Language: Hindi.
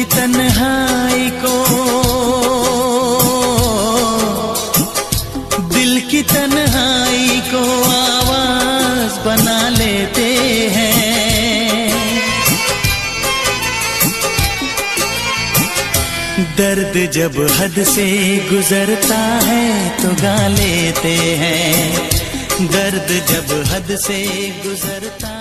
की तन्हाई को, दिल की तन्हाई को आवाज बना लेते हैं। दर्द जब हद से गुजरता है तो गा लेते हैं। दर्द जब हद से गुजरता